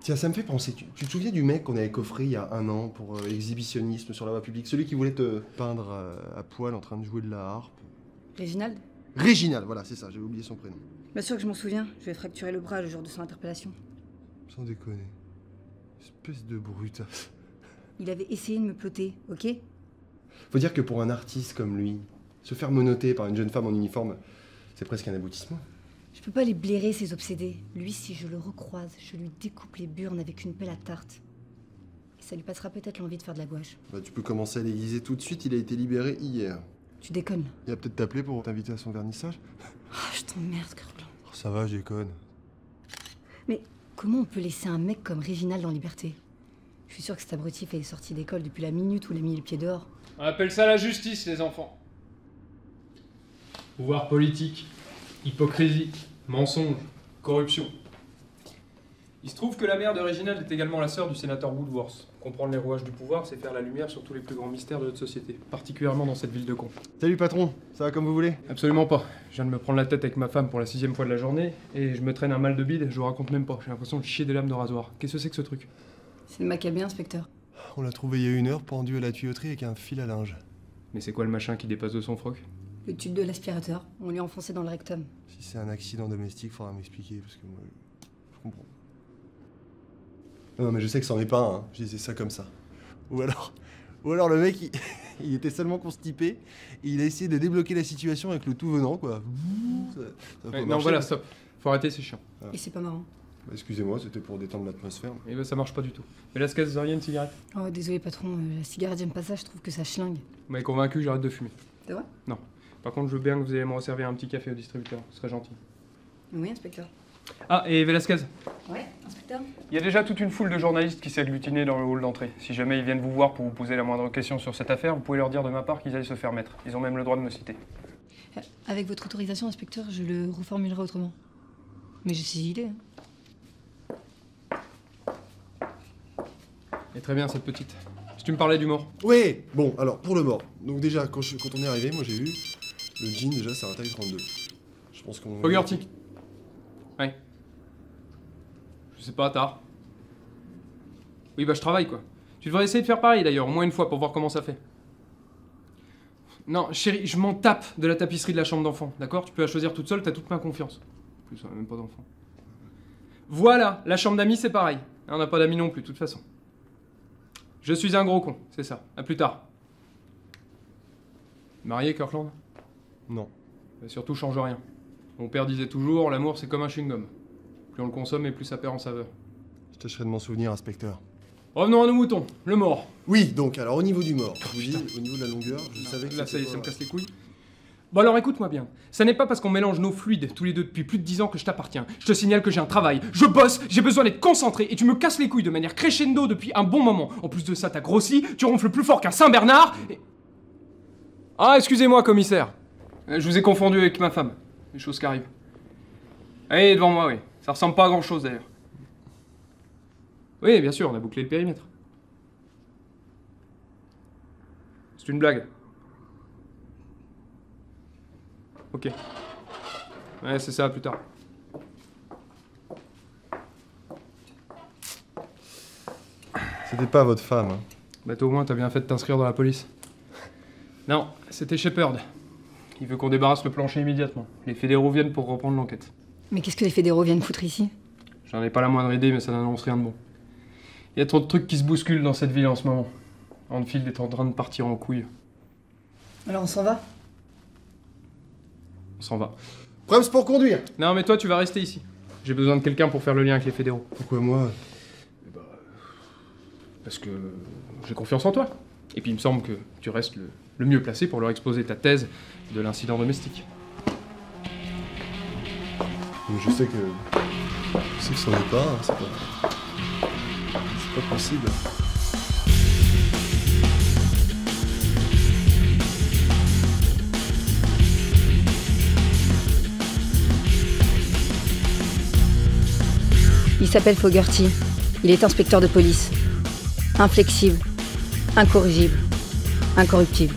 Tiens, ça me fait penser, tu te souviens du mec qu'on avait coffré il y a 1 an pour exhibitionnisme sur la voie publique? Celui qui voulait te peindre à poil en train de jouer de la harpe. Réginald? Réginald, voilà, c'est ça, j'avais oublié son prénom. Bien sûr que je m'en souviens, je lui ai fracturé le bras le jour de son interpellation. Sans déconner. Espèce de brutasse. Il avait essayé de me ploter, ok? Faut dire que pour un artiste comme lui, se faire menotter par une jeune femme en uniforme, c'est presque un aboutissement. Je peux pas les blairer, ces obsédés. Lui, si je le recroise, je lui découpe les burnes avec une pelle à tarte. Et ça lui passera peut-être l'envie de faire de la gouache. Bah, tu peux commencer à l'aiguiser tout de suite, il a été libéré hier. Tu déconnes. Il va peut-être t'appeler pour t'inviter à son vernissage. Oh, je t'emmerde, Kirkland. Oh, ça va, je déconne. Mais comment on peut laisser un mec comme Réginald en liberté? Je suis sûre que cet abruti est sorti d'école depuis la minute où il a mis le pied dehors. On appelle ça la justice, les enfants. Pouvoir politique, hypocrisie, mensonge, corruption. Il se trouve que la mère de Réginald est également la sœur du sénateur Woodworth. Comprendre les rouages du pouvoir, c'est faire la lumière sur tous les plus grands mystères de notre société, particulièrement dans cette ville de cons. Salut patron, ça va comme vous voulez? Absolument pas. Je viens de me prendre la tête avec ma femme pour la 6e fois de la journée, et je me traîne un mal de bide, je vous raconte même pas. J'ai l'impression de chier des lames de rasoir. Qu'est-ce que c'est que ce truc? C'est le maccabée, inspecteur. On l'a trouvé il y a 1 heure, pendu à la tuyauterie avec un fil à linge. Mais c'est quoi le machin qui dépasse de son froc? Le tube de l'aspirateur, on lui a enfoncé dans le rectum. Si c'est un accident domestique, faudra m'expliquer, parce que moi, je comprends. Non mais je sais que c'en est pas un, hein. Je disais ça comme ça. Ou alors le mec, il était seulement constipé, et il a essayé de débloquer la situation avec le tout venant, quoi. Ça va pas Non, marcher, voilà, mais- stop. Faut arrêter, c'est chiant. Et c'est pas marrant. Bah, excusez-moi, c'était pour détendre l'atmosphère. Et bah, ça marche pas du tout. Velasquez, vous auriez une cigarette? Oh, désolé, patron, la cigarette, j'aime pas ça, je trouve que ça schlingue. Vous m'avez convaincu, j'arrête de fumer. C'est vrai? Non. Par contre, je veux bien que vous ayez me resservir un petit café au distributeur. Ce serait gentil. Oui, inspecteur. Ah, et Velasquez, Ouais, inspecteur? il y a déjà toute une foule de journalistes qui s'est agglutinée dans le hall d'entrée. Si jamais ils viennent vous voir pour vous poser la moindre question sur cette affaire, vous pouvez leur dire de ma part qu'ils aillent se faire mettre. Ils ont même le droit de me citer. Avec votre autorisation, inspecteur, je le reformulerai autrement. Mais j'ai ces idées. Et très bien, cette petite. Si tu me parlais du mort. Ouais. Bon, alors, pour le mort. Donc déjà, quand on est arrivé, moi j'ai vu, le jean, déjà, c'est un taille 32. Je pense qu'on... Fogarty. Ouais. Je sais pas, tard. Oui, bah je travaille, quoi. Tu devrais essayer de faire pareil, d'ailleurs, au moins une fois, pour voir comment ça fait. Non, chérie, je m'en tape de la tapisserie de la chambre d'enfant, d'accord? Tu peux la choisir toute seule, t'as toute ma confiance. En plus, on a même pas d'enfant. Voilà, la chambre d'amis, c'est pareil. On n'a pas d'amis non plus, de toute façon. Je suis un gros con, c'est ça. À plus tard. Marié, Kirkland? Non. Bah, surtout, change rien. Mon père disait toujours, l'amour, c'est comme un chewing-gum. Plus on le consomme et plus ça perd en saveur. Je tâcherai de m'en souvenir, inspecteur. Revenons à nos moutons, le mort. Oui, donc, alors, au niveau du mort, je vous dis, au niveau de la longueur, je savais que Là, ça y est, c'était ça me pas- casse les couilles. Bon alors écoute-moi bien, ça n'est pas parce qu'on mélange nos fluides tous les deux depuis plus de 10 ans que je t'appartiens. Je te signale que j'ai un travail, je bosse, j'ai besoin d'être concentré et tu me casses les couilles de manière crescendo depuis un bon moment. En plus de ça, t'as grossi, tu ronfles plus fort qu'un Saint-Bernard et... Ah, excusez-moi, commissaire. Je vous ai confondu avec ma femme. Les choses qui arrivent. Allez, devant moi, oui. Ça ressemble pas à grand-chose d'ailleurs. Oui, bien sûr, on a bouclé le périmètre. C'est une blague. Ok. Ouais, c'est ça, plus tard. C'était pas votre femme, hein. Bah toi au moins t'as bien fait de t'inscrire dans la police. Non, c'était Shepard. Il veut qu'on débarrasse le plancher immédiatement. Les fédéraux viennent pour reprendre l'enquête. Mais qu'est-ce que les fédéraux viennent foutre ici? J'en ai pas la moindre idée, mais ça n'annonce rien de bon. Il y a trop de trucs qui se bousculent dans cette ville en ce moment. Anfield est en train de partir en couille. Alors on s'en va? On s'en va. Preuves pour conduire. Non mais toi tu vas rester ici. J'ai besoin de quelqu'un pour faire le lien avec les fédéraux. Pourquoi moi? Parce que j'ai confiance en toi. Et puis il me semble que tu restes le mieux placé pour leur exposer ta thèse de l'incident domestique. Mais je sais que c'en est pas, hein, c'est pas possible. Il s'appelle Fogarty. Il est inspecteur de police. Inflexible, incorrigible, incorruptible.